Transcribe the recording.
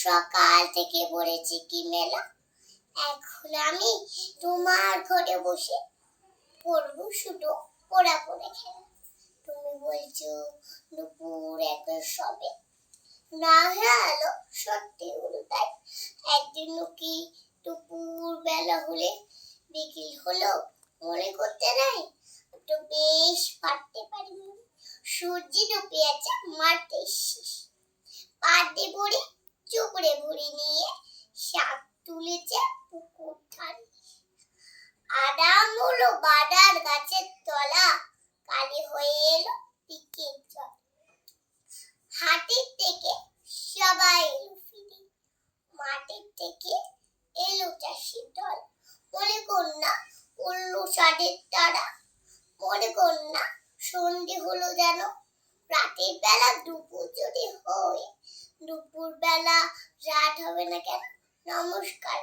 সকাল থেকে পড়েছে কি মেলা। এখন আমি তোমার ঘরে বসে পড়বো শুধু পড়া পড়ে খেলা। তুমি বলছো দুপুর এখন সবে, না হলো সত্যি হলো তাই। একদিন কি দুপুর বেলা হলে বিকেল হলো মনে করতে নাই, তো বেশ পারতে পারি মনে। সূর্য ডুবে আছে মারতে শেষ, পাড়ে ভরে চোপড়ে ভরে নিয়ে শাক তুলেছে পুকুর ধারে। আরাম হলো বাদার গাছের তলা, কালি হয়ে এলো পিকের জল। হাটের থেকে সবাই এলো ফিরে, মাঠের থেকে এলো চাষির দল। মনে কন্যা উল্লু সাদের তারা, মনে কন্যা সন্ধে হলো যেন। রাতের বেলা দুপুর যদি হয়, দুপুর বেলা রাত হবে না কেন? নমস্কার।